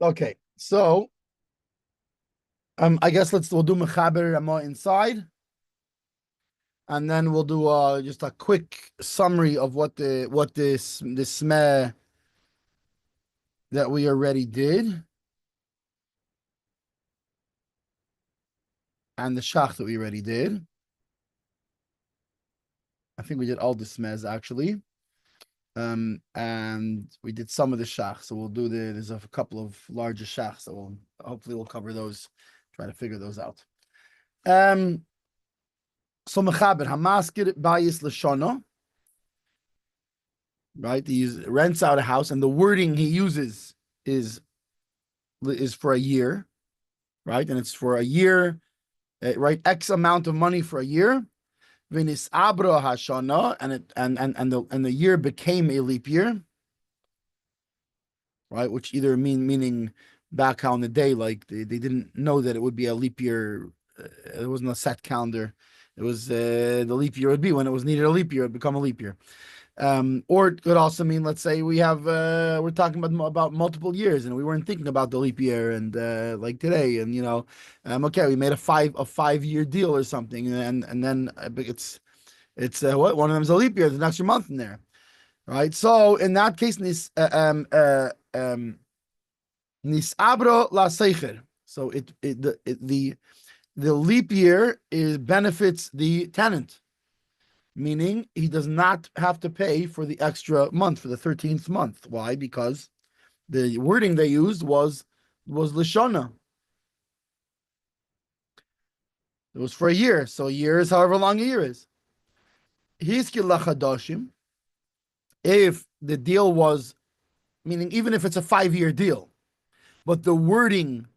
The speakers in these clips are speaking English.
Okay, so I guess we'll do Mechaber Ramah inside, and then we'll do just a quick summary of what this smeh that we already did, and the shach that we already did. I think we did all the smehs actually, and we did some of the shach. So we'll do there's a couple of larger shachs, so we'll cover those, try to figure those out. So Mechaber Hamaskir Bayis Lashana. Right, he rents out a house, and the wording he uses is for a year, right, and it's for a year, right, X amount of money for a year. V'nis abra hashana, and the year became a leap year, right, which either meaning back on the day, like they didn't know that it would be a leap year. It wasn't a set calendar. It was the leap year would be when it was needed a leap year. It would become a leap year. Or it could also mean, let's say we have we're talking about multiple years, and we weren't thinking about the leap year, and like today, and okay, we made a 5-year deal or something, and then it's what, one of them is a leap year, there's an extra month in there, right? So in that case, nisabro la seicher. So the leap year benefits the tenant, meaning he does not have to pay for the extra month, for the 13th month. Why? Because the wording they used was lishona. It was for a year, so a year is however long a year is. Hiskil lachadashim. If the deal was, meaning even if it's a 5-year deal, but the wording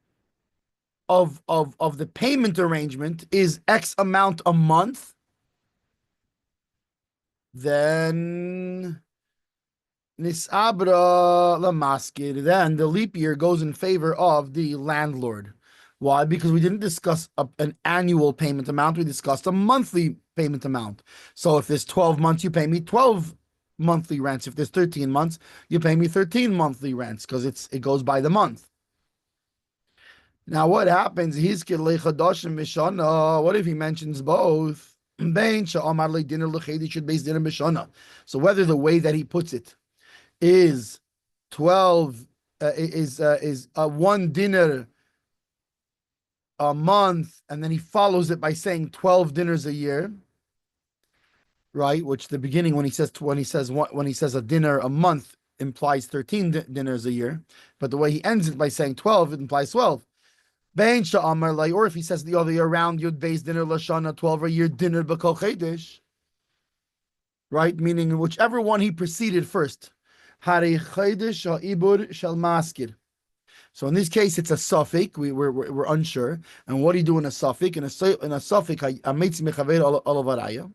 of the payment arrangement is X amount a month, then nisabra lamaskid, then the leap year goes in favor of the landlord. Why? Because we didn't discuss an annual payment amount, we discussed a monthly payment amount. So if there's 12 months, you pay me 12 monthly rents. If there's 13 months, you pay me 13 monthly rents, because it goes by the month. Now what happens? What if he mentions both? So whether the way that he puts it is 12 is one dinner a month, and then he follows it by saying 12 dinners a year, right? Which the beginning, when he says a dinner a month, implies 13 dinners a year, but the way he ends it by saying 12, it implies 12. Or if he says the other year around, Yud Beis dinner lashana, 12 a year dinner b'kol chedesh, right? Meaning whichever one he preceded first. Hari chedesh ha'ibur shel maskir. So in this case, it's a suffix. We're unsure. And what do you do in a suffix? In a suffix, ametzi mechaver olavaraya,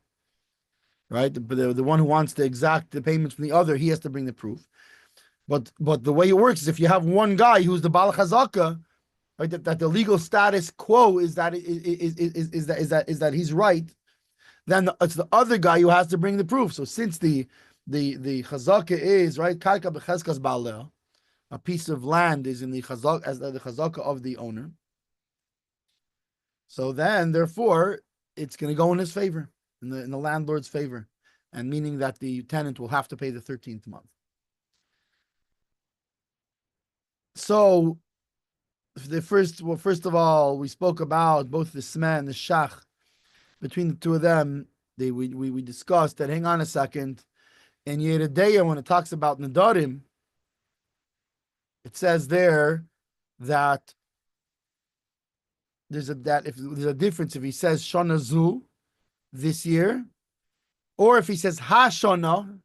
right? The one who wants the payments from the other, he has to bring the proof. But the way it works is if you have one guy who's the bal chazaka, right, that the legal status quo is that he's right, then it's the other guy who has to bring the proof. So since the chazaka is right, karka b'cheskas ba'aleh, a piece of land is in the chazaka as the chazaka of the owner. So then, therefore, it's going to go in his favor, in the landlord's favor, and meaning that the tenant will have to pay the 13th month. So, first of all, we spoke about both the smeh and the shach. Between the two of them, we discussed that. Hang on a second. In Yeredeya, when it talks about nadarim, it says there that if there's a difference if he says Shana Zu this year, or if he says Hashana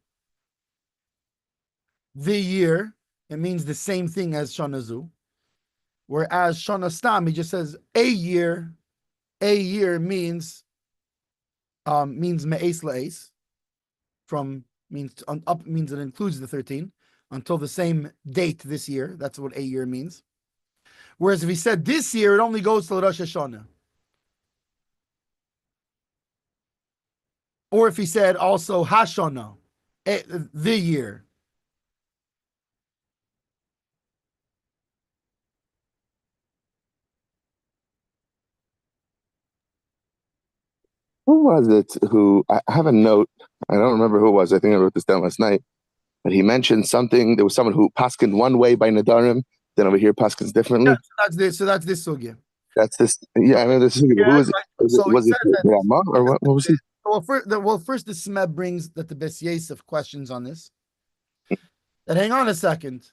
the year, it means the same thing as Shana Zu. Whereas Shana Stam, he just says a year. A year means me'es la'es, means it includes the 13 until the same date this year. That's what a year means. Whereas if he said this year, it only goes to Rosh Hashanah. Or if he said also Hashana, the year. Who was it who I have a note? I don't remember who it was. I think I wrote this down last night. But he mentioned something. There was someone who paskined one way by Nadarim, then over here paskins Yeah, differently. so that's this sugya. That's this. Yeah, I mean, this is Yeah, who is it? right. So he Was it says that. Rama or what was he? Well, first the Smeh brings that the Bes Yosef questions on this. And hang on a second.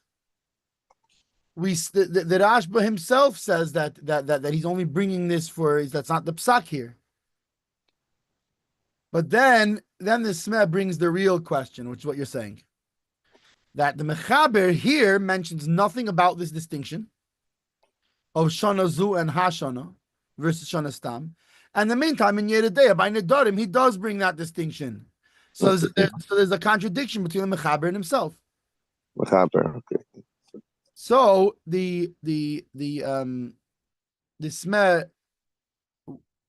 The Rashba himself says that he's only bringing this for that's not the psak here. But then the Smeh brings the real question, which is what you're saying. That the Mechaber here mentions nothing about this distinction of Shana Zu and Hashana versus Shana Stam. And in the meantime, in Yeridea, by Nedarim, he does bring that distinction. So there's a contradiction between the Mechaber and himself. Okay. So the Smeh,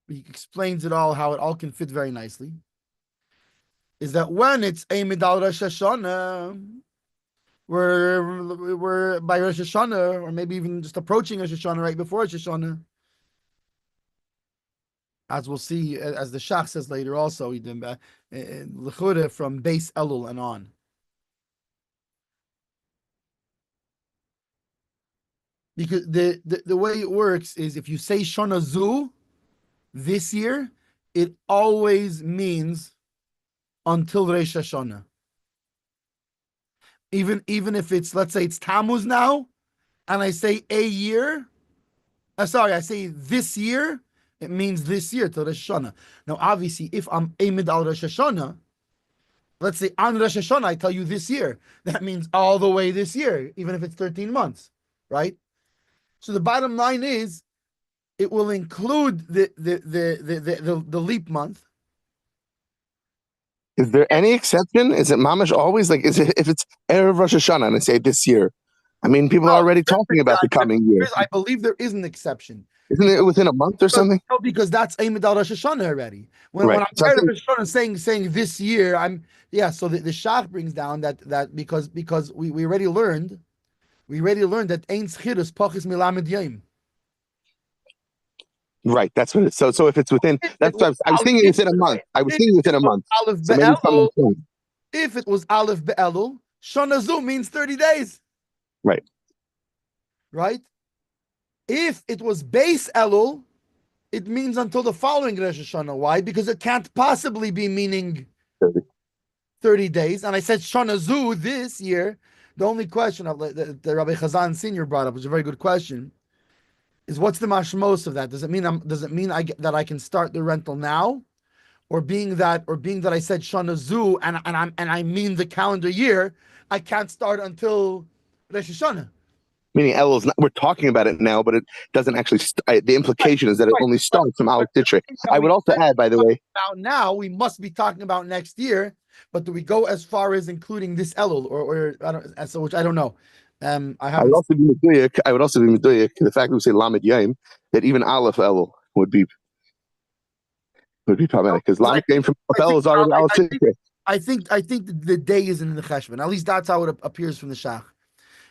he explains it all, how it all can fit very nicely. Is that when it's Eimid al Rosh Hashanah, we're by Rosh Hashanah, or maybe even just approaching Rosh Hashanah right before Rosh Hashanah, as we'll see, as the Shach says later also, he did L'chura from base Elul and on. Because the way it works is if you say Shana Zu this year, it always means until Rosh Hashanah. Even if it's, let's say it's Tammuz now, and I say a year, I say this year, it means this year till Rosh Hashanah. Now, obviously, if I'm Amid al Rosh Hashanah, let's say on Rosh Hashanah, I tell you this year, that means all the way this year, even if it's 13 months, right? So the bottom line is, it will include the leap month. Is there any exception? Is it mamish always like? Is it if it's erev Rosh Hashanah and I say this year? I mean, people are Well, already talking about the coming year. I believe there is an exception. Isn't it within a month or something? Because that's Amid al Rosh Hashanah already. When Right. I'm So tired of Rosh Hashanah saying this year, So the Shach brings down that because we already learned that Ein Schirus Pachis Milamed Yom. right. That's what it is. So if it's within, that's what I was thinking within a month. I was thinking within a month. Aleph So maybe Be'elul, something. if it was Aleph Be'elul, Shana Zu means 30 days. Right. Right? If it was base Elul, it means until the following Rosh Hashanah. Why? Because it can't possibly be meaning 30 days. And I said Shana Zu this year. The only question of the Rabbi Chazan Senior brought up, which is a very good question, is what's the mashmos of that? Does it mean that I can start the rental now, or being that I said Shana Zu and I mean the calendar year, I can't start until Rosh Hashanah. Meaning Elul's not, we're talking about it now, but it doesn't actually. The implication is that it only starts from Aleph Tishrei. I would also add, by the way, about now we must be talking about next year. But do we go as far as including this Elul or I don't? So which I don't know. I I would haven't. also be Meduyak. I would also be Meduyak. The fact that we say Lamed Yaim, that even Aleph Elul would be problematic because Lamed Yaim from Aleph Elul is already Aleph Tishrei. I think the day is in the cheshbon. At least that's how it appears from the Shach.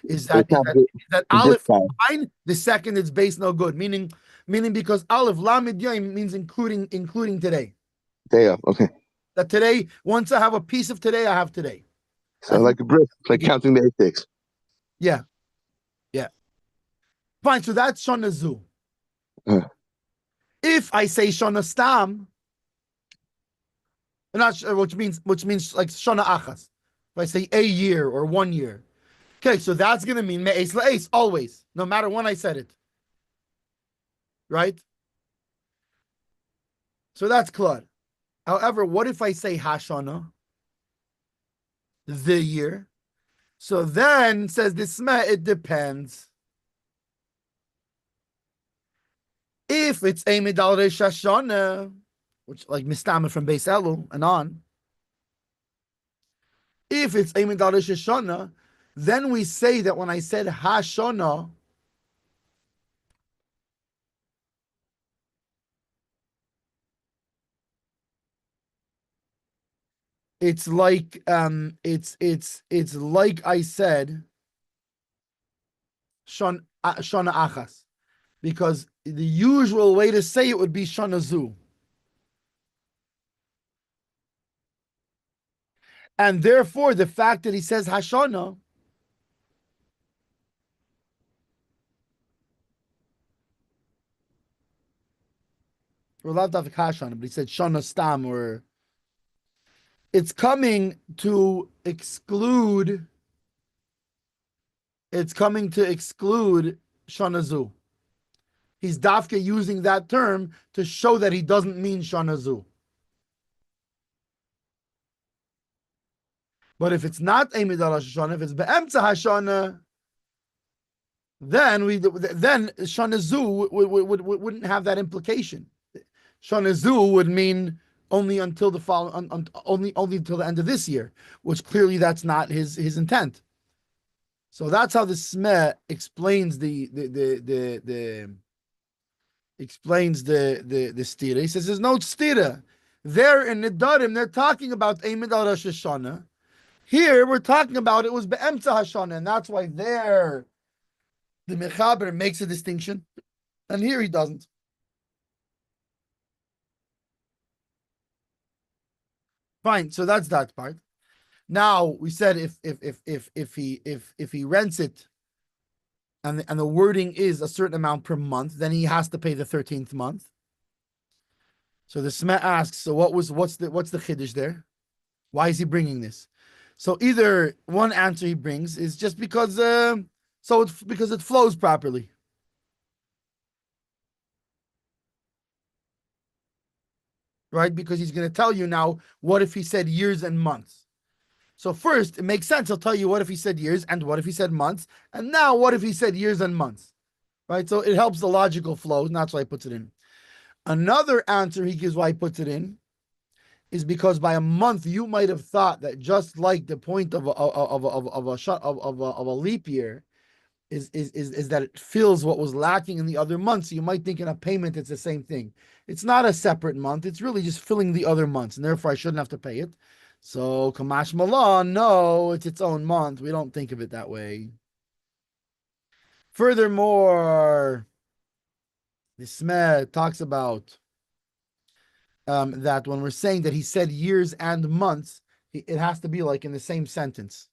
Is So that it's not Aleph this fine? The second it's base no good. Meaning because Aleph Lamed Yom means including today. day of. Okay. That today, once I have a piece of today, I have today. So like a brick, like counting the 8 days. Yeah. Fine. So that's Shana Zu. If I say Shana Stam, not which means like Shana Achas. If I say a year or 1 year. Okay, so that's gonna mean Me'es La'es, always, no matter when I said it. Right? So that's clear. However, what if I say Hashana, the year? So then says the Smeh, it depends. If it's Amid al Rosh Hashanah, which like Mistama from Beis Elul and on, if it's Amid al Rosh Hashanah, then we say that when I said Hashana, it's like it's like I said Shana Achas, because the usual way to say it would be Shana Zu. And therefore, the fact that he says Hashana, or not Hashana, but he said Shana Stam, or it's coming to exclude. It's coming to exclude Shana Zu. He's dafka using that term to show that he doesn't mean Shana Zu. But if it's not Eimid al Hashana, if it's Be'emtza Hashana, then Shana Zu wouldn't have that implication. Shana Zu would mean only until the following, only until the end of this year, which clearly that's not his intent. So that's how the Smeh explains the stira. He says there's no stira. There in Nidarim, they're talking about Eimid al Rosh Hashanah. Here we're talking about it was Be'emtza Hashanah, and that's why there the Mechaber makes a distinction, and here he doesn't. Fine, so that's that part. Now we said if he rents it, and the wording is a certain amount per month, then he has to pay the 13th month. So the Smeh asks, so what's the chiddush there? Why is he bringing this? So either one answer he brings is just because because it flows properly. Right? Because he's going to tell you now, what if he said years and months? So first, it makes sense. He'll tell you what if he said years and what if he said months. And now what if he said years and months? Right? So it helps the logical flow, and that's why he puts it in. Another answer he gives why he puts it in is because by a month you might have thought that just like the point of a leap year is that it fills what was lacking in the other months. So you might think in a payment it's the same thing. It's not a separate month. It's really just filling the other months, and therefore I shouldn't have to pay it. So Kamash Malan, no, it's its own month. We don't think of it that way. Furthermore, the Smeh talks about that when we're saying that he said years and months, it has to be like in the same sentence.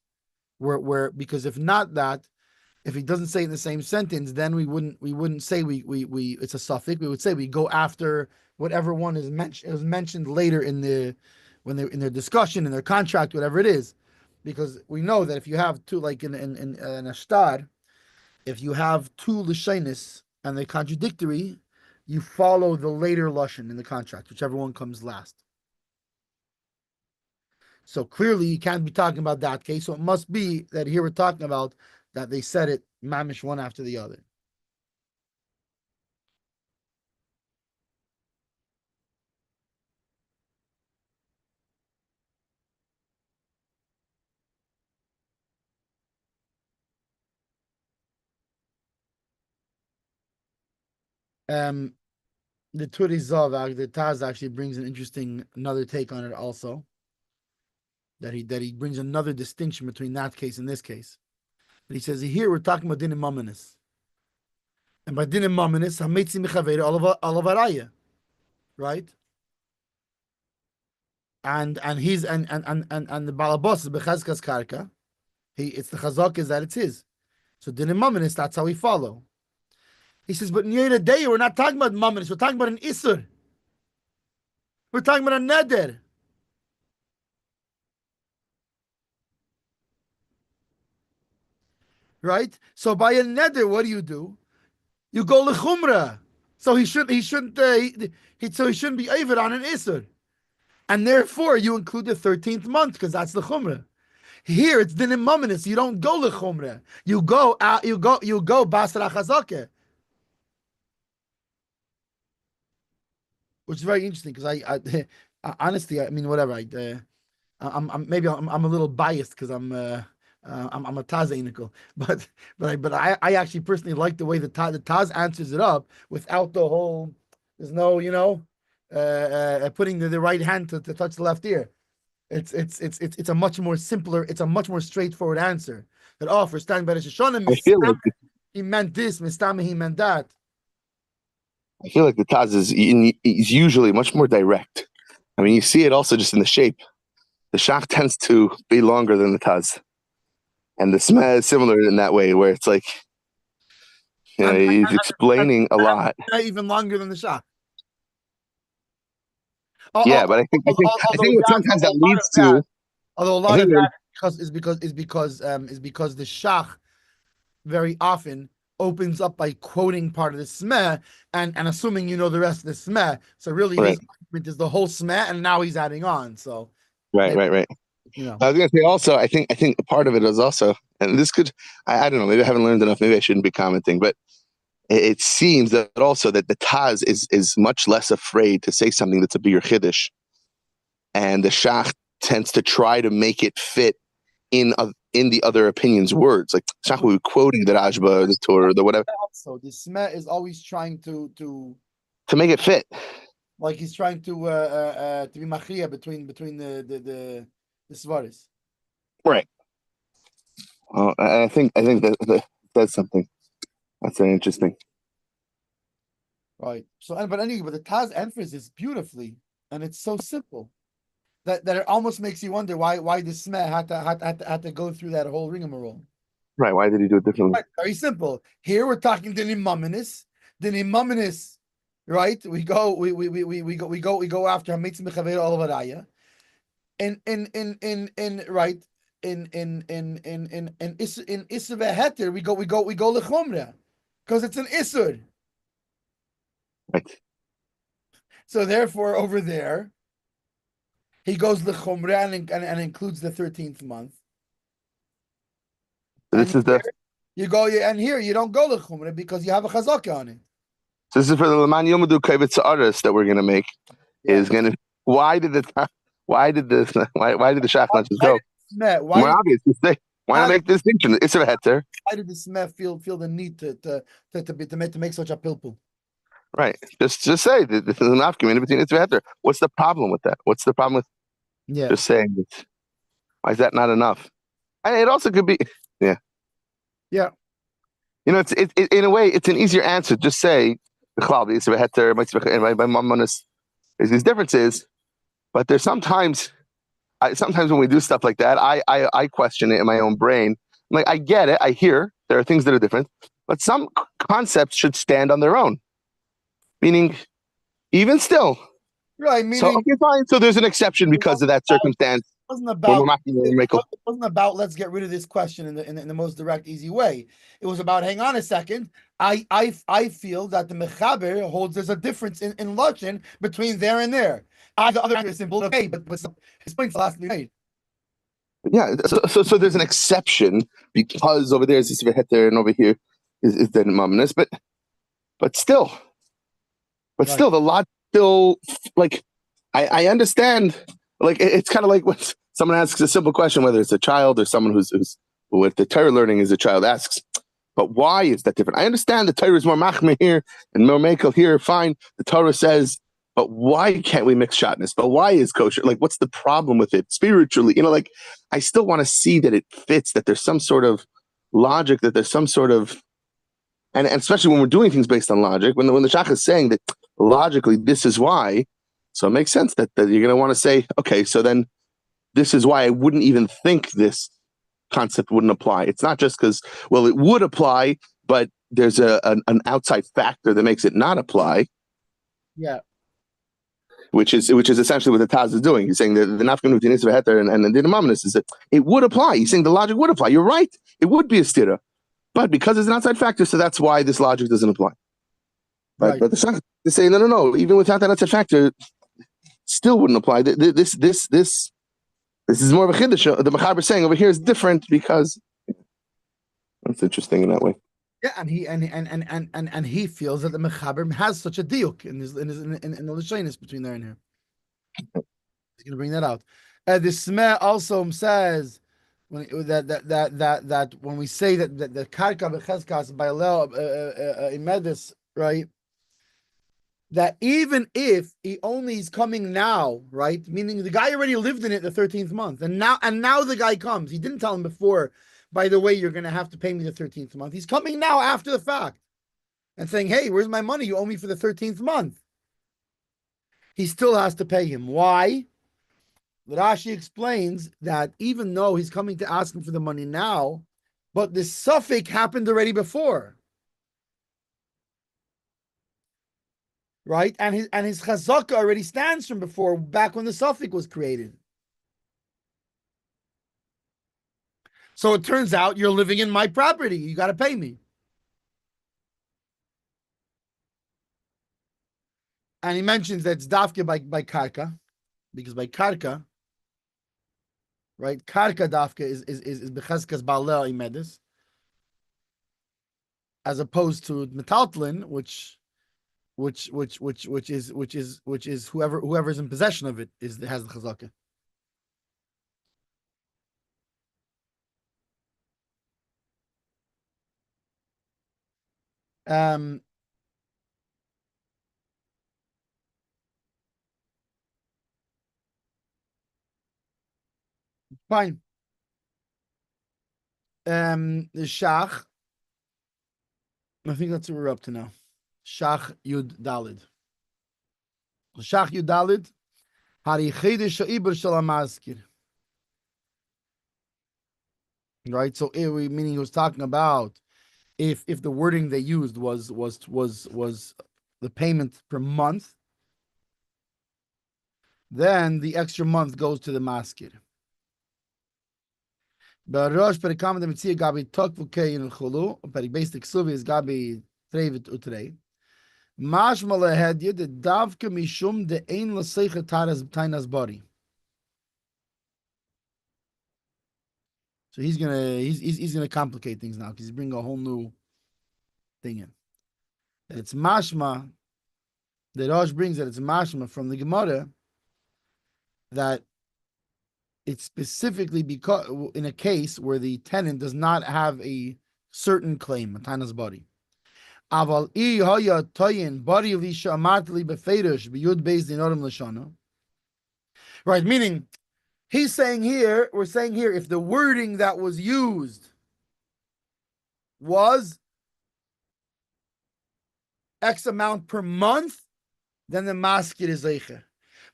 Where because if not that, if he doesn't say it in the same sentence, then we wouldn't say we it's a suffix. We would say we go after whatever one is mentioned later in their discussion, in their contract, whatever it is, because we know that if you have two, like in a shtar, if you have two lashonis and they're contradictory, you follow the later lashon in the contract, whichever one comes last. So clearly, you can't be talking about that case. So it must be that here we're talking about that they said it mamish one after the other. The Turi Zavak, the Taz actually brings an interesting another take on it also. That he brings another distinction between that case and this case. But he says here we're talking about dinim mamanis. And by dinim mamanis, hametzi michavera alavaraya. Right? And the balabos is bechazkas karka. It's the chazak is that it's his. So dinim mamanis, that's how we follow. He says, but in Yeda Day, we're not talking about mamanis, we're talking about an isur. We're talking about a neder. Right? So by a neder, what do? You go lechumra. So he shouldn't be avid on an isur. And therefore you include the 13th month because that's the chumrah. Here it's dinim mamanis. You don't go lechumra. You go basra chazakeh. Which is very interesting because I honestly, I mean, whatever. I'm a little biased because I'm a Taz but I actually personally like the way the Taz answers it up without the whole. There's no putting the right hand to touch the left ear. It's a much more simpler. It's a much more straightforward answer. That for standing by the Shoshana, I feel like he meant this. Mistama, he meant that. I feel like the Taz is usually much more direct. I mean, you see it also just in the shape. the shach tends to be longer than the taz, and the smeh is similar in that way, where it's like And, he's and, explaining a lot. even longer than the shach. Yeah, but I think what sometimes that leads to. Although a I lot of think that is because the shach very often opens up by quoting part of the smeh and assuming you know the rest of the smeh. So really, right, his argument is the whole smeh, and now he's adding on. So right, maybe right, right. you know, I was gonna say also, I think a part of it is also, and this could, I don't know, maybe I haven't learned enough, maybe I shouldn't be commenting, but it seems that also that the Taz is much less afraid to say something that's a bigger chiddush, and the Shach tends to try to make it fit in the other opinion's words. Like Shach will be quoting the Rajba, the Torah, the whatever, so the smeh is always trying to make it fit. like he's trying to be machria between the svaris. Right. Well, I think that that's something that's very interesting. Right. So, but anyway, but the Taz emphasizes beautifully, and it's so simple that it almost makes you wonder why the Smeh had to go through that whole rigmarole. Right. Why did he do it differently? Right. Very simple. Here we're talking the Nimuminus. The Nimuminus, right? We go after Hamitz Mechaver Olavaraya. In right in Isur Heter, we go Lechumra because it's an Isur. Right. So therefore, over there, he goes Lechumra and includes the 13th month. So And this is the you go, and here you don't go Lechumra because you have a chazaka on it. so this is for the Leman Yomadu Kavitz Aris that we're gonna make. Yeah. Is gonna why did the why did this why did the Shach not just go? More Why obvious to say why not make the distinction? It's a heter. why did the Smeh feel the need to make such a pilpul? Right. Just say that this is an off community between it's a heter. What's the problem with that? What's the problem with Yeah. just saying that? Why is that not enough? And it also could be yeah. Yeah. You know, it's in a way it's an easier answer. Just say the cloud is a heter, my mom there's these differences, but there's sometimes sometimes when we do stuff like that, I question it in my own brain. I'm like, I get it. I hear there are things that are different, but some concepts should stand on their own. Meaning, even still. Right. So, Meaning okay, fine. So there's an exception because of that circumstance. wasn't When we're about not it wasn't about let's get rid of this question in the most direct, easy way. It was about hang on a second. I feel that the mechaber holds there's a difference in lashon between there and there. The other is simple, okay, but his point's last made. Yeah. So there's an exception because over there is this heter and over here is the mumness, but still, Right. the lot still like I understand. Like it's kind of like when someone asks a simple question, whether it's a child or someone who's with the Torah learning is a child asks, but why is that different? I understand the Torah is more machmir here and more makel here. Fine, the Torah says, but why can't we mix shatnez? But why is kosher? Like, what's the problem with it spiritually? You know, like I still want to see that it fits, that there's some sort of logic, that there's some sort of and especially when we're doing things based on logic, when the Shach is saying that logically this is why, so it makes sense that you're going to want to say, okay, so then this is why I wouldn't even think this concept wouldn't apply. It's not just because, well, it would apply, but there's an outside factor that makes it not apply. Yeah. Which is essentially what the Taz is doing. He's saying that the nafkan between Isra Heter and the Mamonis is that it would apply. He's saying the logic would apply. You're right. It would be a stira. But because there's an outside factor, so that's why this logic doesn't apply. Right. But the Shach is saying, no. Even without that outside factor, still wouldn't apply. This is more of a chiddush. The Mechaber saying over here is different because that's interesting in that way. Yeah, and he feels that the mechaber has such a diuk in the lashonis between there and here. He's going to bring that out. The Smeh also says when that when we say that the karka becheskas by Leo imedis, right? That even if he only is coming now, right? Meaning the guy already lived in it the 13th month, and now the guy comes. He didn't tell him before, by the way, you're going to have to pay me the 13th month. He's coming now after the fact and saying, hey, where's my money? You owe me for the 13th month. He still has to pay him. Why? Rashi explains that even though he's coming to ask him for the money now, but the suffix happened already before, right? And his chazaka already stands from before, back when the suffix was created. So it turns out you're living in my property. You got to pay me. And he mentions that it's dafke by karka, because by karka, right? Karka dafke is becheskas ba'aleh imedis, as opposed to metaltlin, which is whoever's in possession of it has the chazaka. Um, fine. The Shach, I think that's what we're up to now. Shach Yud Dalid. Shach Yud Dalid. Hari Chedesh Sha'ibur Shalamaskir. Right. So meaning he was talking about if the wording they used was the payment per month, then the extra month goes to the maskir. Barosh perikam de mitzia gabi tokvuke in chulu, peribasic suvi is gabi trevit utrei. Mashma lehedye de davke mishum de ein l'seicha tainas body. So he's gonna complicate things now because he's bringing a whole new thing in. That it's mashma. The Rosh brings that it's mashma from the Gemara that it's specifically because in a case where the tenant does not have a certain claim, a tainas body. Aval I haya toyin body lisha amatli befeirish biyud based in orim lashana. Right, meaning we're saying here, if the wording that was used was X amount per month, then the maskir is zeicher.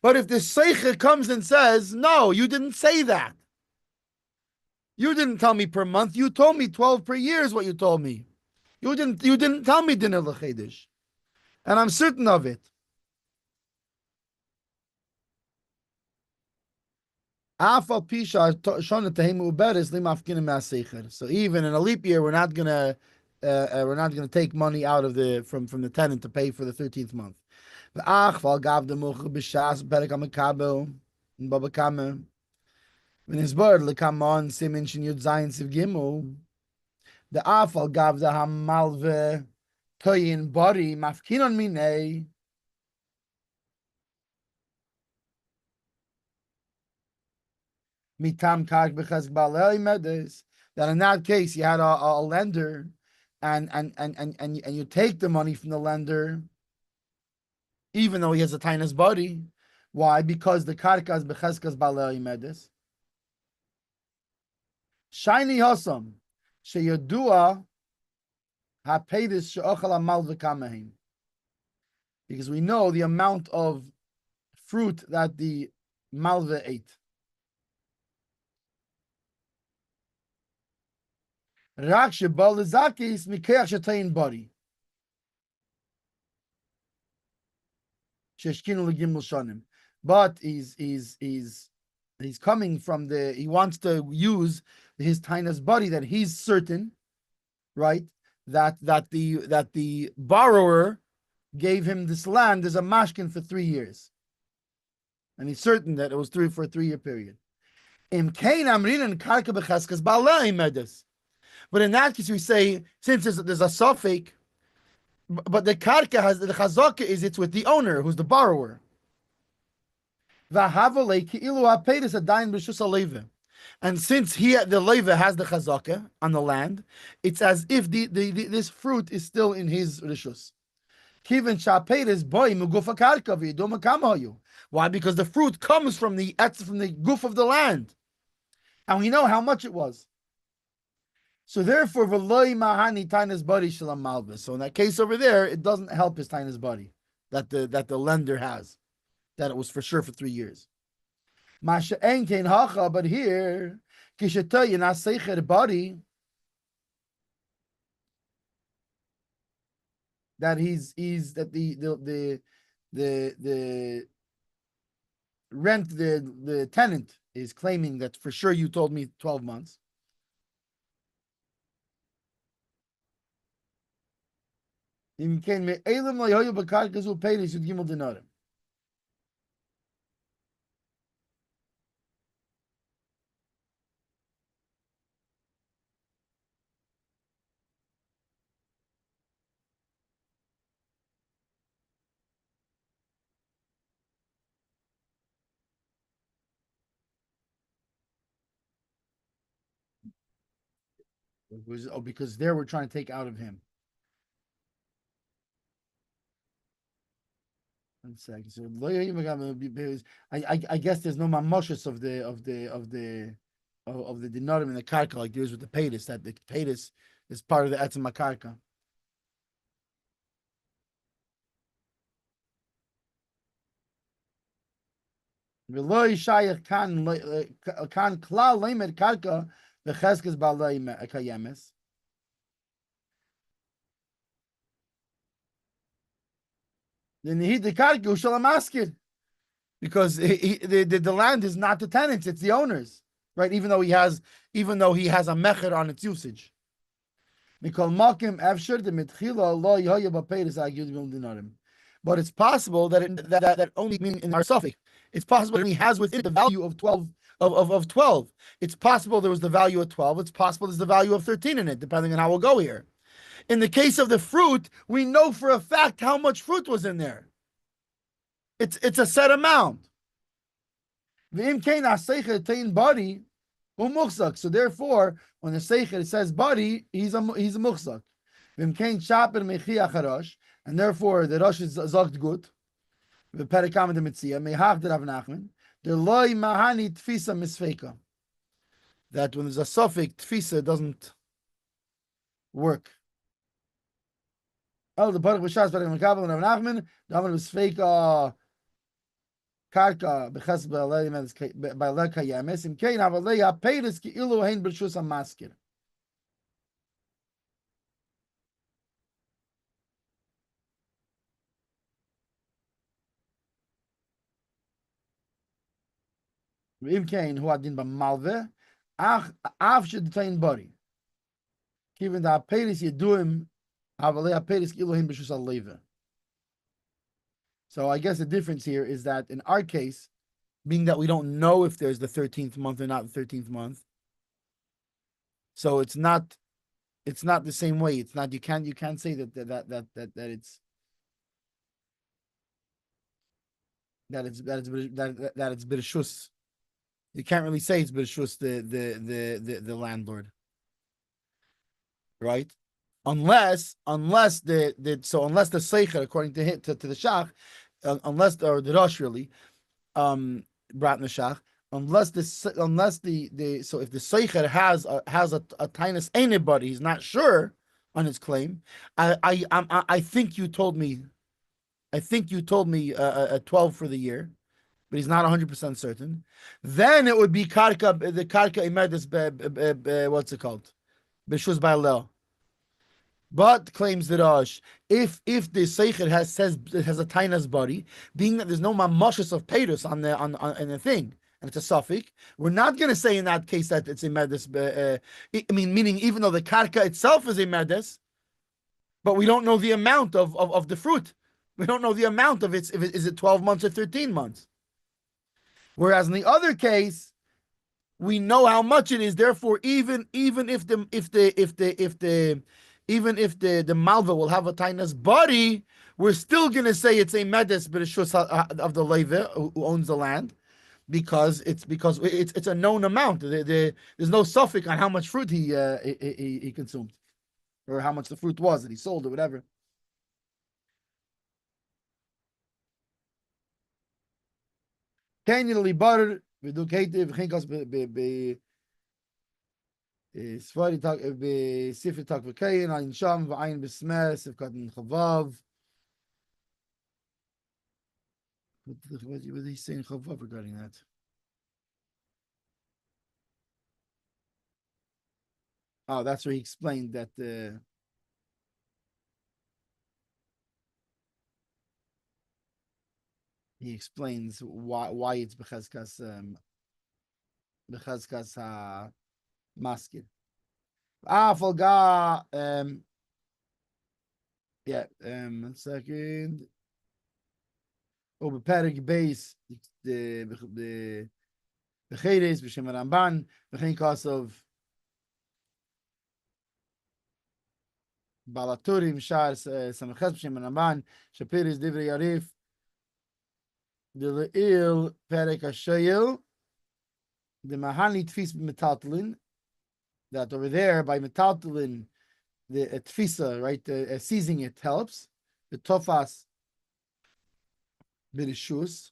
But if the zeicher comes and says, no, you didn't say that. You didn't tell me per month. You told me 12 per year is what you told me. You didn't tell me dinner l'chedesh. And I'm certain of it. So even in a leap year, we're not gonna take money out of from the tenant to pay for the 13th month. When his bird lekamon simin shin yud zayin siv gimel, the afal gav the hamalve toyin body mafkinon minei. Mitam kark b'chazk ba'alei medes. That in that case you had a lender, and you take the money from the lender, even though he has a tainas body. Why? Because the karka is b'chazkas ba'alei medes. Shiny Hossam, Sheyadua Hapedis Sheochal Amal V'Kamahim. Because we know the amount of fruit that the Malva ate. Rak Shebal Zakis Mikeach Shetayin body. Sheshkinu Legimel Shanim. But he's coming from he wants to use his tainas body that he's certain, right, that the borrower gave him this land as a mashkin for 3 years, and he's certain that it was for a 3-year period. But in that case, we say since there's a suffix, but the karka has the chazaka it's with the owner who's the borrower. And since the leva has the chazaka on the land, it's as if this fruit is still in his rishus. Why? Because the fruit comes from the goof of the land, and we know how much it was. So therefore, mahani tainas body shalam malvis. So in that case over there, it doesn't help his tainas body that the lender has, that it was for sure for 3 years. Masha ein kein hacha, but here, kishatayin aseicher body, that he's that the rent the tenant is claiming that for sure you told me 12 months. Im kein me elam la yoyu bakarka zu peiris yud gimel dinarim. Because there we're trying to take out of him. 1 second. So I guess there's no mamoshes of the dinarim in the karka like there is with the paytis, that the paytis is part of the etzem karka. V'lo yishayach kan klal leimed karka v'cheskes b'alei kayemes. Then he the karka ushalam askid, because the land is not the tenants, it's the owners, right? Even though he has a mecher on its usage. But it's possible that only mean in our suffix. It's possible that he has within the value of 12 of 12. It's possible there was the value of 12. It's possible there's the value of 13 in it, depending on how we'll go here. In the case of the fruit, we know for a fact how much fruit was in there. It's a set amount. Body, so therefore, when the seicher says body, he's a muchzak. And therefore the Rosh is zogt gut. The perikam de mitzia mehach de Rav Nachman. The loy mahani tfisa misfeika. That when there's a suffix, tfisa doesn't work. Oh, the parak b'shas parak mekabel Rav Nachman. The amar misfeika karka b'ches b'alei kayemes. Im kein avalei ha'peiris ki ilu hein b'rshus ha'maskir. Im kein hu adin b'malve ach av shedetain body. Given the ha'peiris yeduim avalei ha'peiris ki ilu hein b'rshus ha'leva. So I guess the difference here is that in our case, being that we don't know if there's the 13th month or not the 13th month, so it's not the same way. It's not you can't say that it's b'reshus. You can't really say it's b'reshus the landlord, right? Unless the seicher, according to the shach, unless or the rosh really, brat neshach, unless the so if the seicher has a tinus anybody, he's not sure on his claim. I think you told me a 12 for the year, but he's not 100% certain. Then it would be karka imedis what's it called? B'shus ba'alel. But claims the Rosh, if the Seicher has a tainas body, being that there's no mamoshes of peiros on the thing, and it's a suffix, we're not going to say in that case that it's a medes. Meaning even though the karka itself is a medes, but we don't know the amount of the fruit. We don't know the amount of is it 12 months or 13 months. Whereas in the other case, we know how much it is. Therefore, even if the malva will have a tainas body, we're still going to say it's a medes b'reshus of the leva who owns the land, because it's a known amount. There's no suffix on how much fruit he consumed, or how much the fruit was that he sold or whatever. Can you libar v'dukete v'chinkas Sfari tak b'sifri tak v'kayin ayin sham v'ayin b'smer sifkat chavav. What did he say in chavav regarding that? Oh, that's where he explained that he explains why it's bechazkas maskid. Folga yeah 1 second. Over perik base the becheres b'shem Ramban v'chein kosov balaturim shar samechas b'shem Ramban shapiris divrei yarif the leil perik hashayil the mahani tfis metaltalin that over there by metaltalin the tfisa right seizing it helps the tofas b'rishus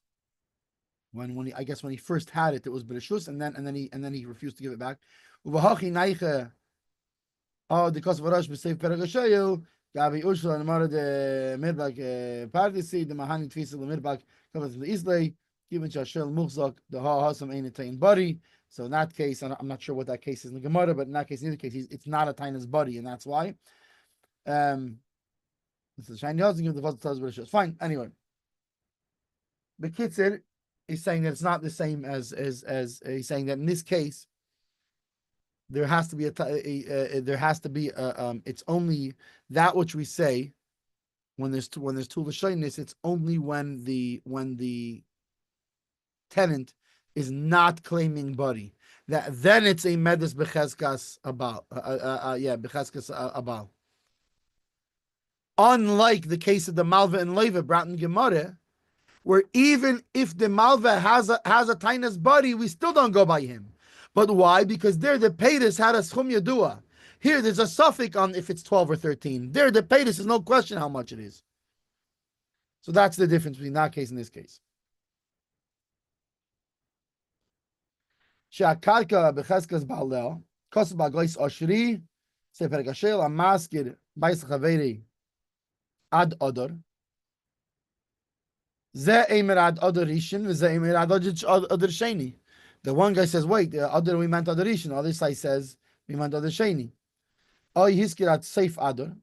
when he, I guess when he first had it was b'rishus and then he refused to give it back. Uvahachi naiche oh the kosvarash b'seif peragashayil gabi ushla and mara de mirbak pardisi the mahani tfisa the mirbak covers the islay given shashel muchzak the ha hasam ain't a body. So in that case, I'm not sure what that case is in the Gemara, but in that case, in either case, it's not a tainas body, and that's why. This is shiny housing of the first tells what it fine. Anyway, the Kitzur is saying that it's not the same as he's saying that in this case there has to be it's only that which we say when there's two lashonis. It's only when the tenant is not claiming body that then it's a medes becheskas abal. Becheskas abal. Unlike the case of the Malva and Leva brought in Gemara, where even if the Malva has a tainas body, we still don't go by him. But why? Because there the Peiris had a schum yadua. Here there's a suffix on if it's 12 or 13. There the Peiris is no question how much it is. So that's the difference between that case and this case. She'akarka becheskas ba'alel kosel ba'gois oshri sefer gashel amaskir ba'is chaveri ad odor. Ze eimer ad odor rishin, ze eimer ad odor sheni. The one guy says, wait, the other we meant odor rishin. The other side says we meant odor sheni. Oy hiskir ad safe ador,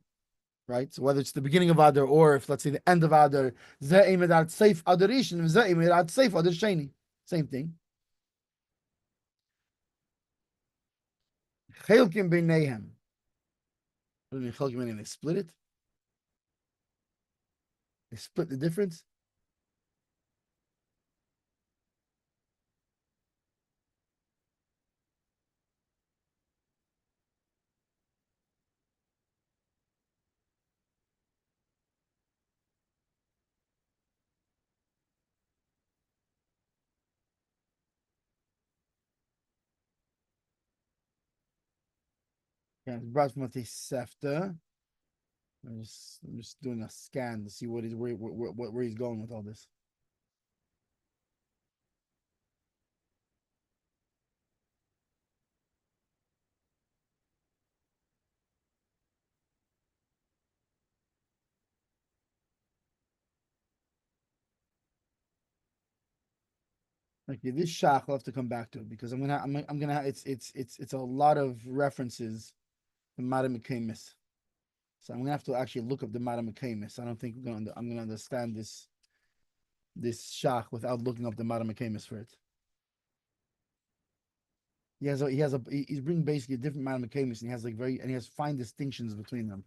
right? So whether it's the beginning of ador or if let's say the end of ador, ze eimer ad safe ador rishin, ze eimer ad safe odor sheni. Same thing. Chelkim b'neihem. What do you mean chelkim b'neihem? They split it. They split the difference. Yeah, it's brought from the Sefta. I'm just doing a scan to see where he's going with all this. Okay, this shach I'll have to come back to it because I'm gonna it's a lot of references to Madam McCamus. So I'm gonna have to actually look up the Madam McCamus. I don't think I'm gonna understand this shach without looking up the Madam McCamus for it. He's bringing basically a different Madam McCamus and he has fine distinctions between them.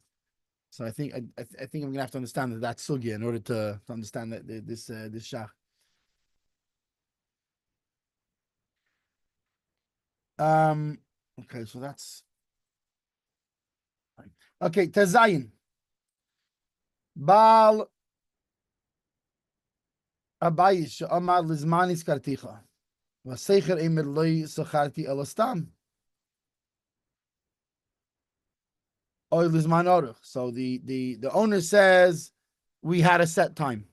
So I think I'm gonna have to understand that sugya in order to understand that this shach. Okay, so that's okay. Tezayin. Bal Abayish Amar Lizmanis Karticha. Vasecher Emir Loi Sacharti Elastam. Oy Lizman Aruch. So the owner says we had a set time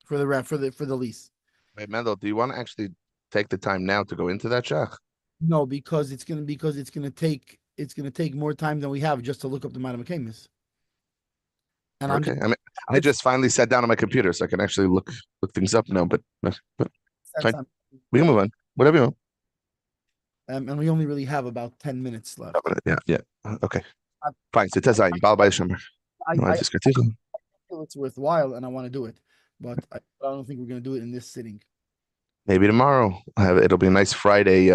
for the lease. Wait, Mendel, do you want to actually take the time now to go into that shach? No, because it's gonna take more time than we have just to look up the Madam McCamus. And okay, I just finally sat down on my computer so I can actually look things up now. But fine. We can move on. Whatever you and we only really have about 10 minutes left. Yeah. Okay. I, Fine. So Tezayin, Baal Bayis Shomer. No, I I just got to. feel it's worthwhile, and I want to do it, but I don't think we're going to do it in this sitting. Maybe tomorrow. It'll be a nice Friday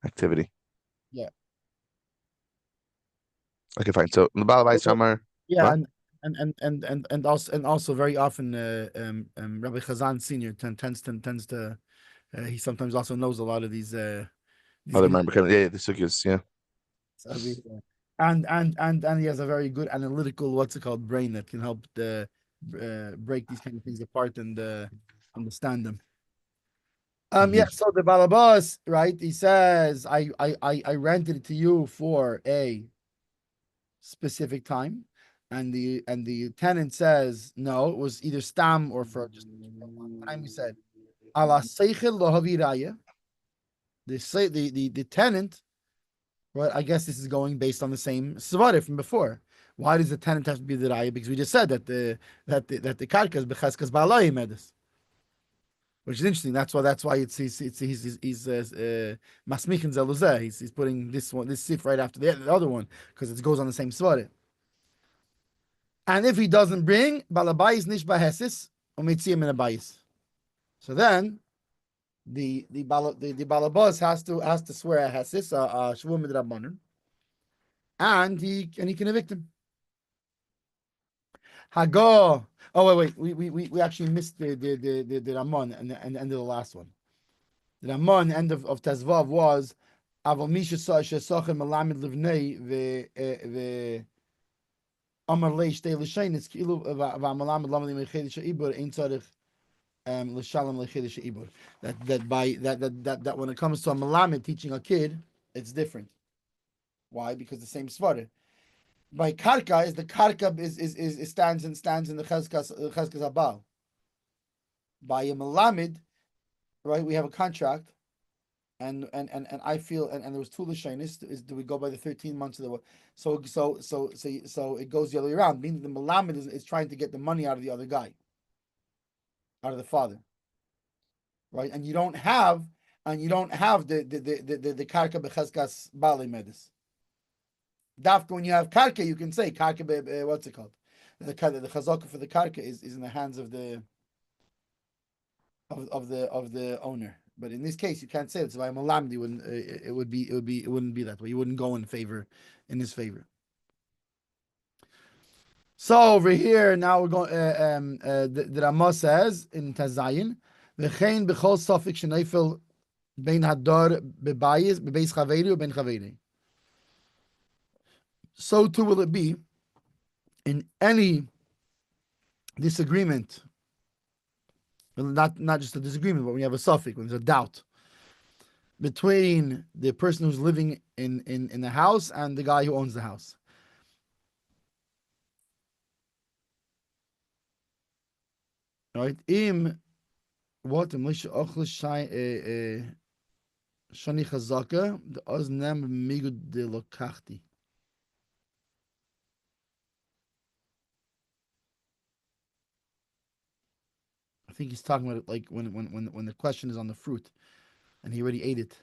activity. Yeah. Okay, fine. So the Baal Bayis Shomer. Yeah, What? and also very often Rabbi Chazan Senior tends to he sometimes also knows a lot of these Other Gemara. member. Yeah, the Sugyas. Yeah. And he has a very good analytical what's it called brain that can help break these kind of things apart and understand them. Yeah, so the Balabas, right? He says, I rented it to you for a specific time, and the tenant says no, it was either stam or for just a time. He said, "Ala seichel lo havi raya." The tenant, right? I guess this is going based on the same svara from before. Why does the tenant have to be the raya? Because we just said that the karka is becheskas ba'alayim medus, which is interesting. That's why it's he's masmichin zeluzeh. He's putting this sif right after the other one because it goes on the same svara. And if he doesn't bring balabais nish bahesis umitziyim in a bais, so then the balabas has to swear a hesis a shvur midrabanan, and he can evict him. Hago. Oh wait, we actually missed the Ramon and the end of the last one. The Ramon end of Tezvav was Aval Misha Shesochem Malamid Livnei the Amar Leish De Lishain. It's Kilu Vamalamid Lamid Mechedish Ibur Ein Tzarich L'Shalom Lechedish Ibur. That when it comes to a Malamid teaching a kid, it's different. Why? Because the same svara. By karka is the karka is stands in the cheskas abal. By a malamid, right? We have a contract, and I feel and there was two lashonis. Is do we go by the 13 months of the so it goes the other way around. Meaning the malamid is trying to get the money out of the other guy, out of the father, right? And you don't have the karka becheskas bali medis. Dafka, when you have karka, you can say karka. What's it called? The chazaka for the karka is in the hands of the owner. But in this case, you can't say it. So by malamdi, it wouldn't be that way. You wouldn't go in his favor. So over here now we're going. The Ramah says in Tazayin, v'chein b'chol sofik sheneifel bein hadar bebayis bebeis chaveri or ben chaveri. So too will it be in any disagreement, well, not just a disagreement, but when you have a suffix, when there's a doubt between the person who's living in the house and the guy who owns the house. Right? Im what shani chazaka the oznem migud de lokachti. I think he's talking about it like when the question is on the fruit, and he already ate it.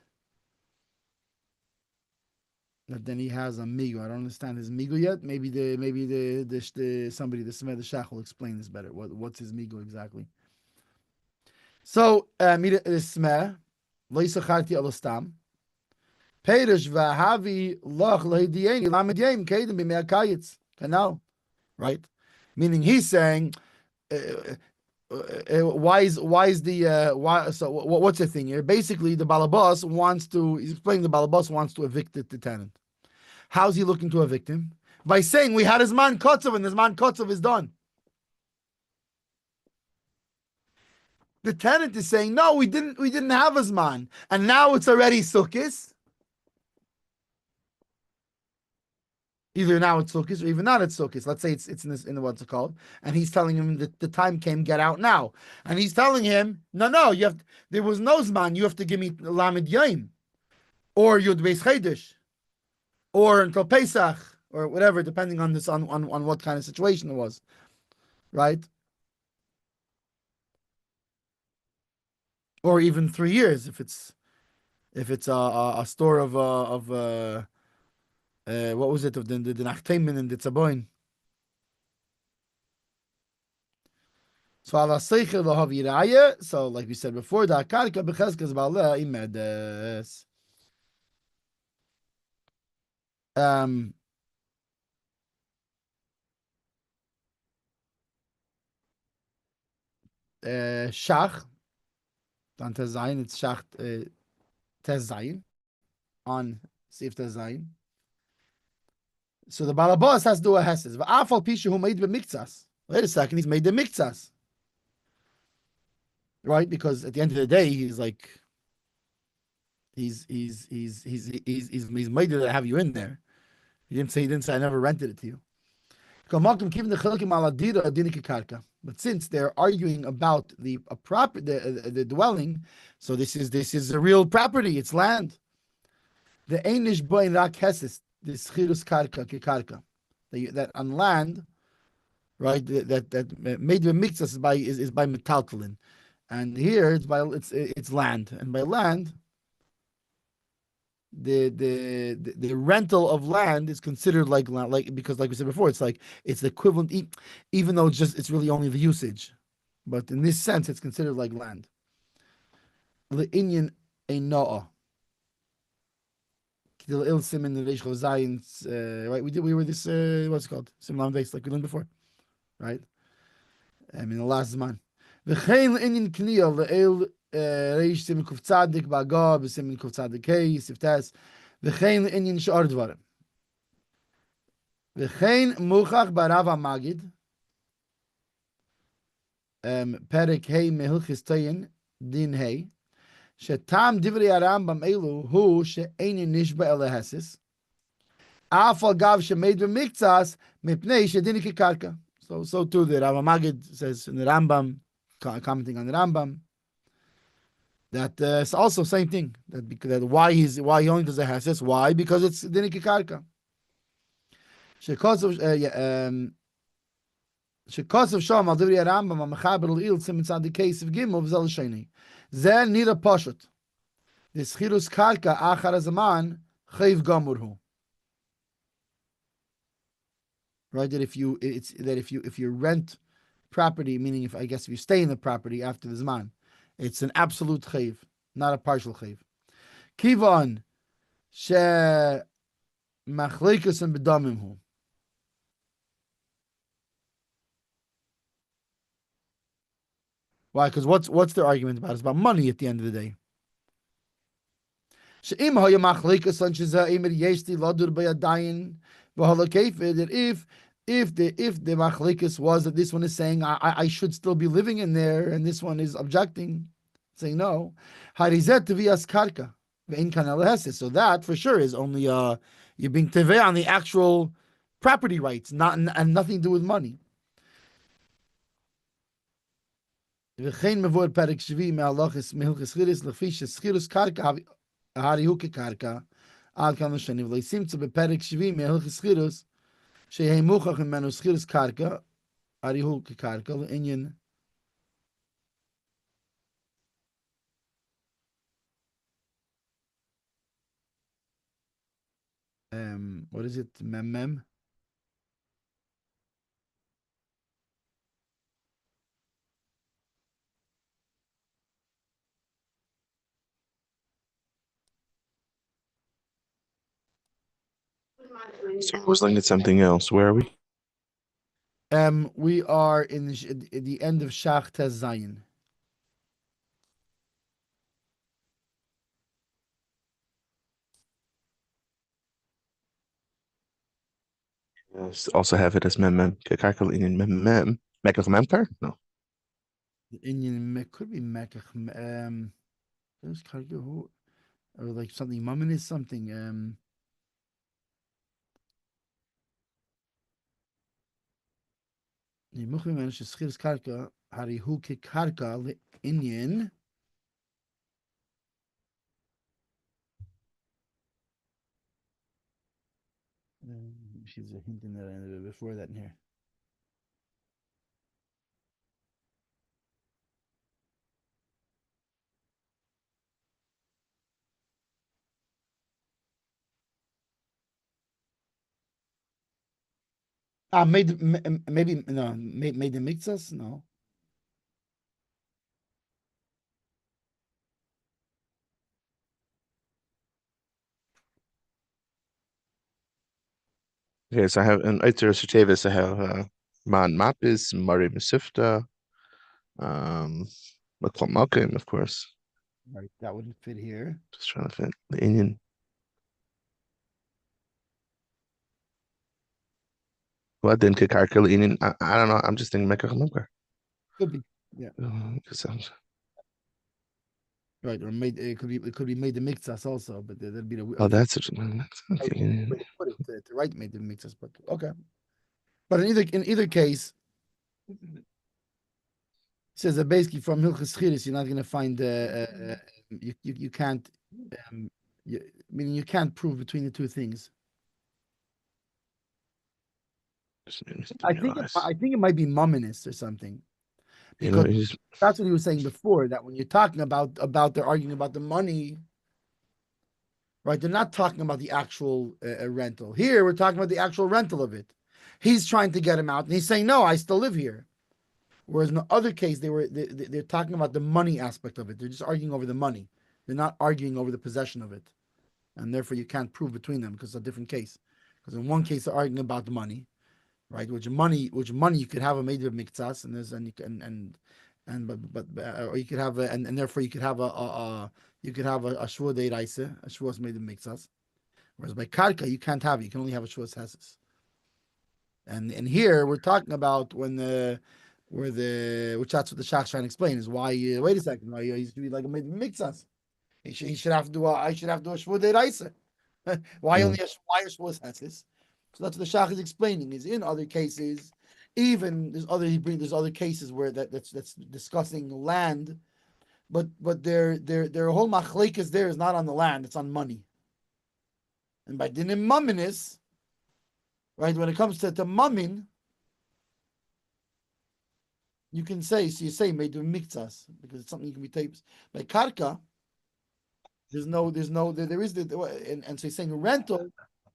That then he has a migu. I don't understand his migu yet. Maybe the somebody the Smed the Shach will explain this better. What's his migu exactly? So mida Smeh lo yisacharti alostam perish v'havi loch lahidiyeni lamed yem kedem b'mei kayitz canal, right? Meaning he's saying. Why is the why? So what's the thing here? Basically, the balabas wants to. He's explaining the balabas wants to evict the tenant. How's he looking to evict him? By saying we had his man kotzav and his man kotzav is done. The tenant is saying no, we didn't have his man, and now it's already sukkis. Either now it's sukkis or even not it's sukkis. Let's say it's in the what's it called, and he's telling him that the time came, get out now, and he's telling him no, there was no zman, you have to give me lamed yaim, or yud beis chedesh, or until Pesach, or whatever, depending on this on what kind of situation it was, right? Or even 3 years if it's If it's a store of what was it, of the Nachtemen and the Tzaboin. So ala seichel lahaviraya. So like we said before, the karka becheskas ba'aleh imedes. Um, Shach, on Tezayin, it's Shach Tezayin, on Sif Tezayin. So the Balabas has to do a Hesses. Va'afal pisha who made the miktsas. Wait a second, he's made the miktsas. Right? Because at the end of the day, he's like, he's made it to have you in there. He didn't say I never rented it to you. But since they're arguing about the the dwelling, so this is a real property. It's land. The einish boin rak hesis this chirus karka kikarka. That on land, right? That made the mixas is by metaltalin, and here it's land, and by land the rental of land is considered like land, like because like we said before, it's the equivalent, even though it's really only the usage, but in this sense, it's considered like land. The Inyan a noah. Right? We were this what's it called similar base like we learned before, right? I mean the last man. V'chein Inyan kniya le'el reish simin kuf tzadik ba'ga b'simin kuf tzadik hey siftas. V'chein Inyan sh'ar dvarim. V'chein muchach barav hamagid perek hey mehilchis tayin din hey shetam divrei Arambam elu hu she'einin nishba elehesis afal gav shemade b'miktzas mipnei shedini kikarka. So too the Rav Magid says in the Rambam, commenting on the Rambam, that it's also same thing, that because that why he only does a hesis. Why? Because it's dini kikarka. Shekosov Shom al Divrei Rambam Mechaber l'il sim inside the case of Gimel v'zel sheni. Zer nira poshut. This chirus karka achar zaman chayv gamurhu. Right, that if you rent property, meaning if you stay in the property after the zman, it's an absolute chayv, not a partial chayv. Kivan she machlekas and bedamimhu. Why? Because what's their argument about? It's about money at the end of the day. She'im haya machlekas and sheza imer yeshti ladur bayadayin v'halakeife, that if the machlekas was that this one is saying I should still be living in there, and this one is objecting, saying no, harizet tevias karka ve'in kan elehesis. So that for sure is only you're being teveh on the actual property rights, and nothing to do with money. V'chein mevor perek shvi me'alachis mehilchis chiris lefish schirus karka harihu kekarka al kan l'sheni v'leisim tze beperek shvi me'alachis chirus shehei muchach imenu schirus karka harihu kekarka l'inyan. What is it? Mem. So I was looking at something else. Where are we? We are in the end of Shach Tez Zayin. Yes, also have it as mem kekarka in mem mekach memkar. No. The Indian could be Mekach. Or like something. Mammon is something. Nimuchim and Sheschiris Karka Harihu Karka Indian. She's a hint in that before that in here. Maybe no, made the mixas? No. Okay, so I have an Eiter Sutavis, I have Man Mapis, Mari Mesifta, Maklum Malkim, of course. Right, that wouldn't fit here. Just trying to fit the Indian. Well, didn't kick Arkell Indian. I don't know. I'm just thinking Mecca Lumber. Could be. Yeah. Because Right, or made it could be made the mixas also, but that'd be oh, the that's okay. way to put it to write made the mixas, but okay. But in either case, it says that basically from Hilchas Chiris, you're not going to find you can't um, meaning you can't prove between the two things. Just made me I think it, realize. I think it might be mumminous or something You know, because you just that's what he was saying before. That when you're talking about they're arguing about the money, right? They're not talking about the actual rental. Here, we're talking about the actual rental of it. He's trying to get him out, and he's saying, "No, I still live here." Whereas in the other case, they're talking about the money aspect of it. They're just arguing over the money. They're not arguing over the possession of it, and therefore you can't prove between them because it's a different case. Because in one case they're arguing about the money, right? Which money you could have a made of miktsas, and there's and you can and but or you could have and therefore you could have a shvua deiraisa, a shvuas made of miktsas. Whereas by karka you can't have it. You can only have a shvuas heses. And here we're talking about when the where the which that's what the shach's trying to explain is why wait a second, why he used to be like a made of miktsas. He should have to do I should have to do a shvua deiraisa. Why mm, only why a shvuas heses? So that's what the shach is explaining. Is in other cases, even there's other cases where that's discussing land, but their whole machlekes there is not on the land; it's on money. And by dinim mumminis, right? When it comes to mummin, you can say so. You say made of miktsas because it's something you can be taped. By karka, there is and so he's saying rental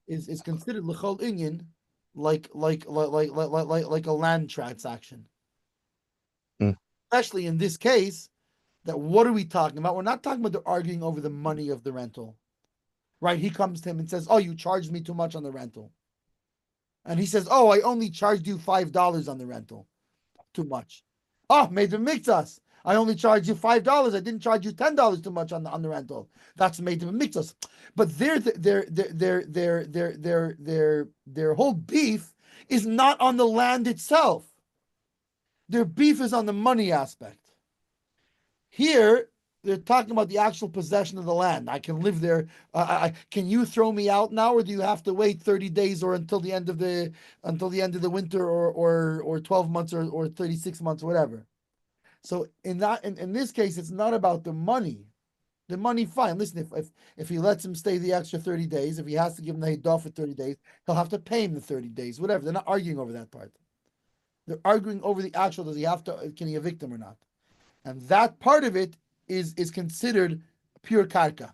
is considered l'chol inyan like a land transaction. mm, Especially in this case, that what are we talking about? We're not talking about they're arguing over the money of the rental, right? He comes to him and says, "Oh, you charged me too much on the rental," and he says, "Oh, I only charged you $5 on the rental, too much." Oh, made the mixas. I only charged you $5. I didn't charge you $10 too much on the rental. That's made them mixas. But their whole beef is not on the land itself. Their beef is on the money aspect. Here, they're talking about the actual possession of the land. I can live there. Can you throw me out now, or do you have to wait 30 days or until the end of the winter, or 12 months or 36 months, or whatever? So in this case, it's not about the money. The money, fine. Listen, if he lets him stay the extra 30 days, if he has to give him the haydah for 30 days, he'll have to pay him the 30 days, whatever. They're not arguing over that part. They're arguing over the actual, can he evict him or not? And that part of it is considered pure karka,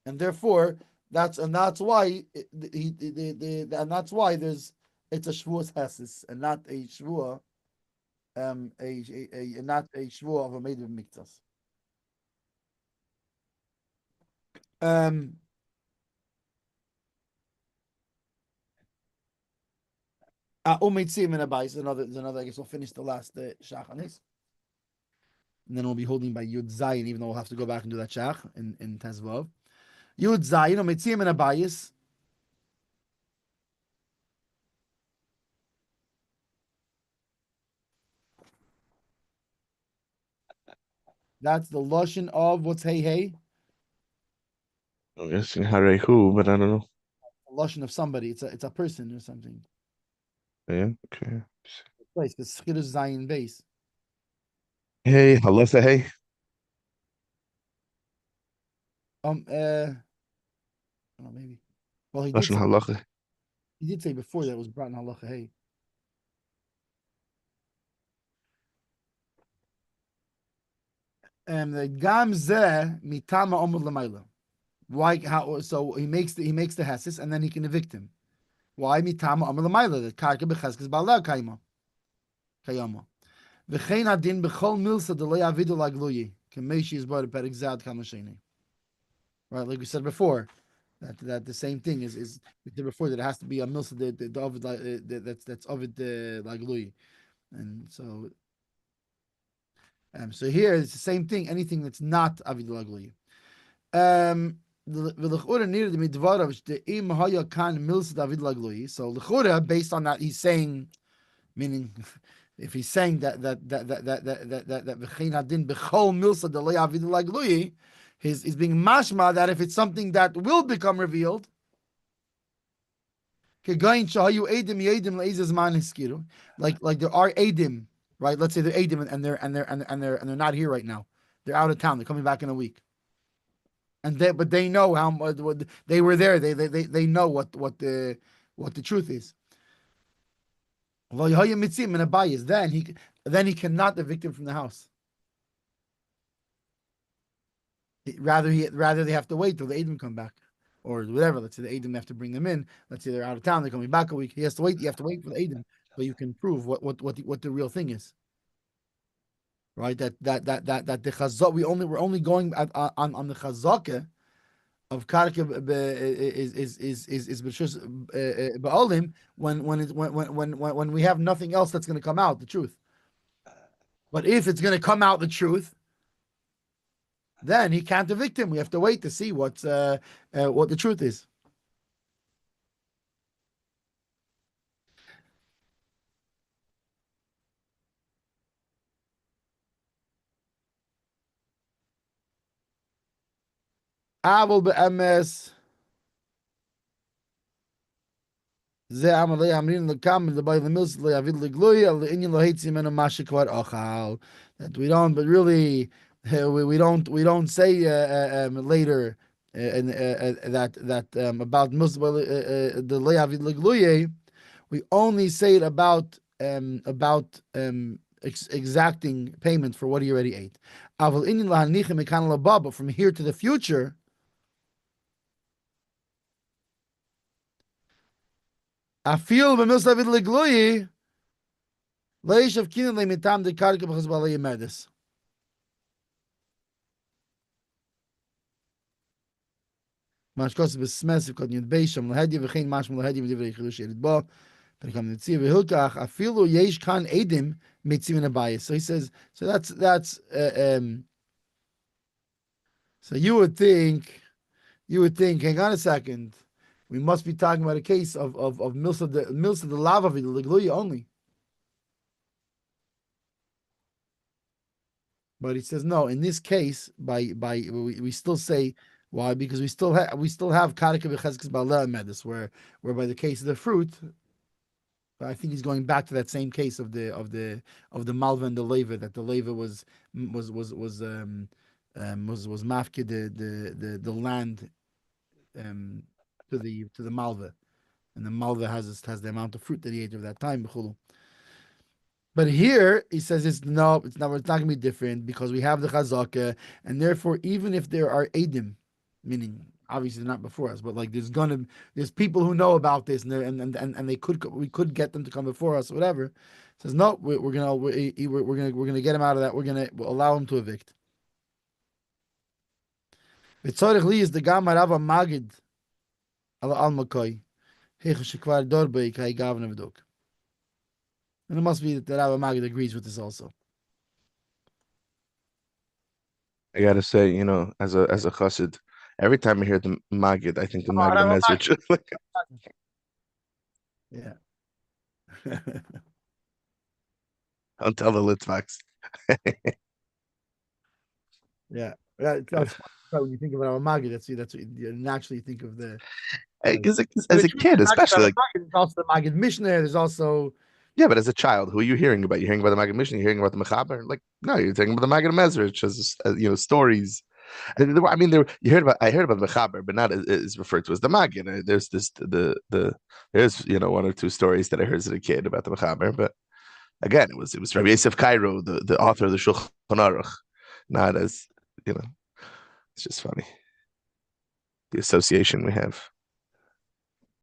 and therefore that's why and that's why it's a shvuas hesis and not a shvua not a shvua of a made of miktas. Um, Umeitzim in a bais. Another. I guess we'll finish the last shach on this, and then we'll be holding by Yud Zayin, even though we'll have to go back and do that shach in Tezvav. Yud Zayin Umeitzim in a bais. That's the lashon of what's hey hey. I'm guessing Hare who, but I don't know. A lashon of somebody. It's a person or something. Yeah, okay. Place because Chiddush Zayin base. Hey, halacha, hey. Um. Uh. Oh, maybe. Well, he did Lashon say halacha. he did say before that it was brought in halacha. Hey. The gam zeh mitama omud lamayla. Why? How? So he makes the hesis and then he can evict him. Why mitama amar l'mayla? The karka b'cheskes ba'ala kayama. V'chein adin b'chol milsa de lo yavidu lagluyi. Kameshi is brought per exad kamasheni. Right, like we said before, that the same thing is we did before, that it has to be a milsa the ovid that's ovid lagluyi, and so here it's the same thing. Anything that's not avid lagluyi. So l'chura, based on that, he's saying, meaning, if he's saying that v'chein hadin b'chol milsa de lo yavidu lagluyi, he's being mashma that if it's something that will become revealed, like there are edim, right? Let's say they're edim and they're not here right now. They're out of town. They're coming back in a week. But they know what they were there. They know what the truth is. Then he cannot evict him from the house. Rather they have to wait till the Edom come back, or whatever. Let's say the Edom have to bring them in. Let's say they're out of town. They're coming back a week. He has to wait. You have to wait for the Edom, so you can prove what the real thing is. Right? That the chazak, we're only going on the chazaka of karka is b'shus ba'olim when we have nothing else that's going to come out the truth. But if it's going to come out the truth, then he can't evict him. We have to wait to see what the truth is. Avol be'emes. But really, we don't say later that about the le'avid legluye. We only say it about exacting payment for what he already ate. But from here to the future, I feel b'milsavid legluyi leishav kinin lemitam de karka b'chazbalei medis. Mashkos b'smes v'kod yud beisham l'hedi v'chein mashma l'hedi v'divrei chidush yerid bo perikam netziv v'hilkach afilu yesh kan edim mitzivin abayis. So he says, so that's so you would think, hang on a second, we must be talking about a case of milsa the lava v'legluyi only. But he says no. In this case, we still say why, because we still have karika b'cheskes ba'aleh medis, where by the case of the fruit, I think he's going back to that same case of the malva and the leva, that the leva was mafke the land to the malva, and the malva has the amount of fruit that he ate of that time. But here he says it's not going to be different, because we have the chazaka, and therefore even if there are edim, meaning obviously not before us, but like there's people who know about this, and we could get them to come before us or whatever. It says no, we're gonna get him out of that. We'll allow him to evict. V'tzorich li is the gamar Rava Magid al makoi heicha shekvar dorbe kai gavna v'dok. And it must be that Rava Magid agrees with this also. I gotta say, as a chassid, every time I hear the Magid, I think the Magid Rava message. Yeah. Don't tell the Litvaks. Yeah. That's when you think of Rava Magid, that's what you naturally think of the. Because as a kid, especially, like, there's also the Magid Mishnah. There's also. Yeah, but as a child, who are you hearing about? You're hearing about the Maggid Mishnah, you're hearing about the Mechaber. Like, no, you're talking about the Maggid Mezrich as stories. And I heard about the Mechaber, but not as referred to as the Maggid. There's there's one or two stories that I heard as a kid about the Mechaber, but again, it was Rabbi Yosef Cairo, the author of the Shulchan Aruch, not as it's just funny the association we have.